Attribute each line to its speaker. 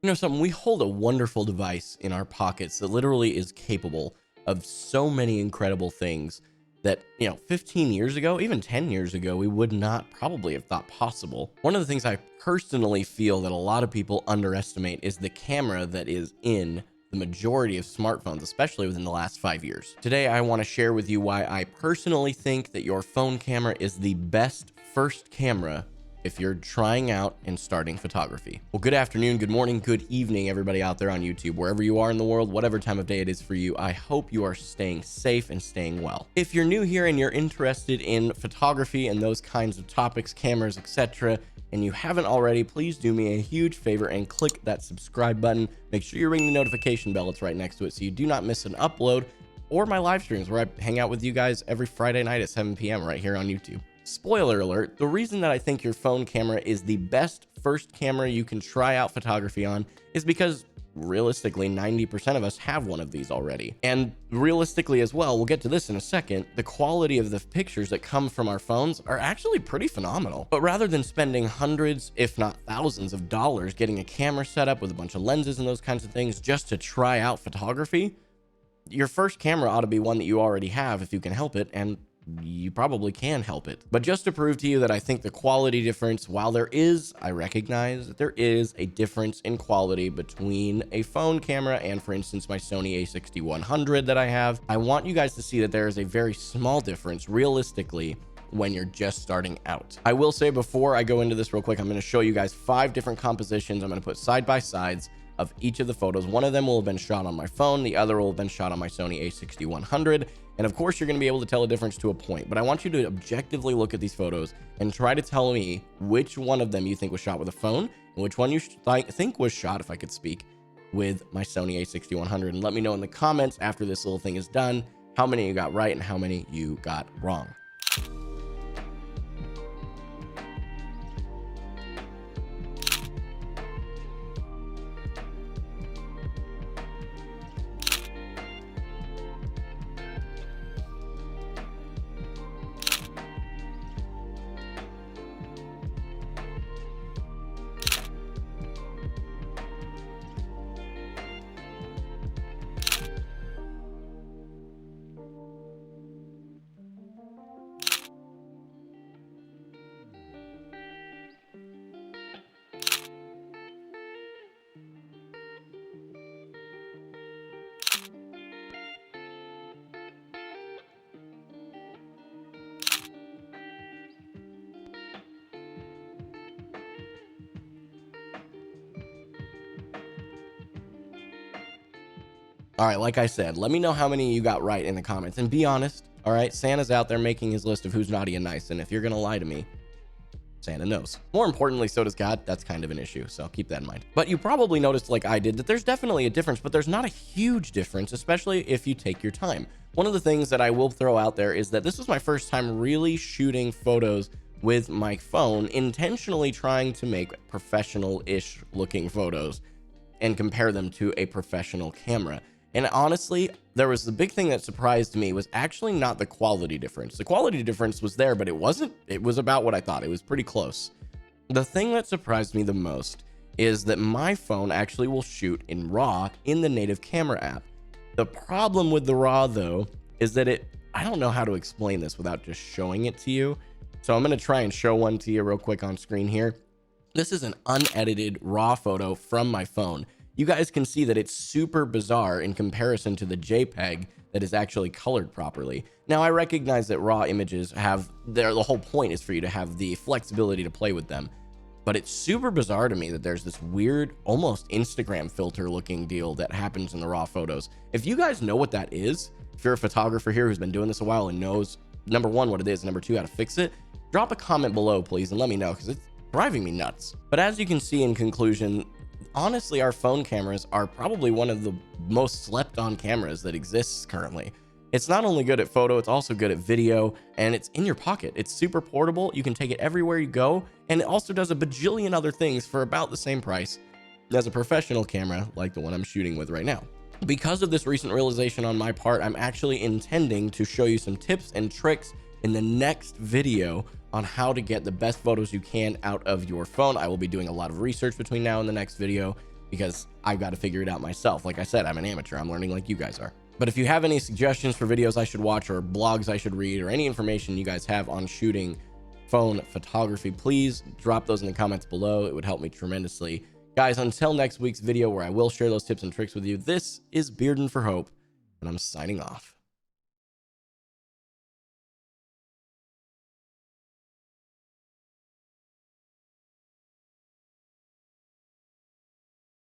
Speaker 1: You know something, we hold a wonderful device in our pockets that literally is capable of so many incredible things that, 15 years ago, even 10 years ago, we would not probably have thought possible. One of the things I personally feel that a lot of people underestimate is the camera that is in the majority of smartphones, especially within the last 5 years. Today, I want to share with you why I personally think that your phone camera is the best first camera if you're trying out and starting photography. Well, good afternoon, good morning, good evening, everybody out there on YouTube, wherever you are in the world, whatever time of day it is for you. I hope you are staying safe and staying well. If you're new here and you're interested in photography and those kinds of topics, cameras, etc., and you haven't already, please do me a huge favor and click that subscribe button. Make sure you ring the notification bell. It's right next to it so you do not miss an upload or my live streams where I hang out with you guys every Friday night at 7 p.m. right here on YouTube. Spoiler alert, the reason that I think your phone camera is the best first camera you can try out photography on is because realistically 90% of us have one of these already. And realistically as well, we'll get to this in a second, the quality of the pictures that come from our phones are actually pretty phenomenal. But rather than spending hundreds, if not thousands of dollars getting a camera set up with a bunch of lenses and those kinds of things just to try out photography, your first camera ought to be one that you already have if you can help it, and you probably can help it. But just to prove to you that I think the quality difference, while I recognize that there is a difference in quality between a phone camera and, for instance, my Sony a6100 that I have, I want you guys to see that there is a very small difference realistically when you're just starting out. I will say before I go into this real quick, I'm going to show you guys 5 different compositions. I'm going to put side by sides of each of the photos. One of them will have been shot on my phone, the other will have been shot on my Sony a6100, and of course you're going to be able to tell a difference to a point, but I want you to objectively look at these photos and try to tell me which one of them you think was shot with a phone and which one you think was shot, if I could speak, with my Sony a6100. And let me know in the comments after this little thing is done how many you got right and how many you got wrong. All right, like I said, let me know how many you got right in the comments, and be honest. All right, Santa's out there making his list of who's naughty and nice, and if you're gonna lie to me, Santa knows. More importantly, so does God. That's kind of an issue, so keep that in mind. But you probably noticed, like I did, that there's definitely a difference, but there's not a huge difference, especially if you take your time. One of the things that I will throw out there is that this was my first time really shooting photos with my phone, intentionally trying to make professional-ish looking photos and compare them to a professional camera. And honestly, there was the big thing that surprised me was actually not the quality difference. The quality difference was there, but it was about what I thought. It was pretty close. The thing that surprised me the most is that my phone actually will shoot in RAW in the native camera app. The problem with the RAW though, is that I don't know how to explain this without just showing it to you. So I'm going to try and show one to you real quick on screen here. This is an unedited RAW photo from my phone. You guys can see that it's super bizarre in comparison to the JPEG that is actually colored properly. Now, I recognize that RAW images the whole point is for you to have the flexibility to play with them, but it's super bizarre to me that there's this weird, almost Instagram filter looking deal that happens in the RAW photos. If you guys know what that is, if you're a photographer here who's been doing this a while and knows, number one, what it is, and number two, how to fix it, drop a comment below, please, and let me know, because it's driving me nuts. But as you can see in conclusion, honestly, our phone cameras are probably one of the most slept on cameras that exists currently. It's not only good at photo, it's also good at video, and it's in your pocket. It's super portable. You can take it everywhere you go, and it also does a bajillion other things for about the same price as a professional camera like the one I'm shooting with right now. Because of this recent realization on my part, I'm actually intending to show you some tips and tricks in the next video on how to get the best photos you can out of your phone. I will be doing a lot of research between now and the next video, because I've got to figure it out myself. Like I said, I'm an amateur. I'm learning like you guys are. But if you have any suggestions for videos I should watch or blogs I should read or any information you guys have on shooting phone photography, please drop those in the comments below. It would help me tremendously. Guys, until next week's video where I will share those tips and tricks with you, this is Bearden for Hope, and I'm signing off.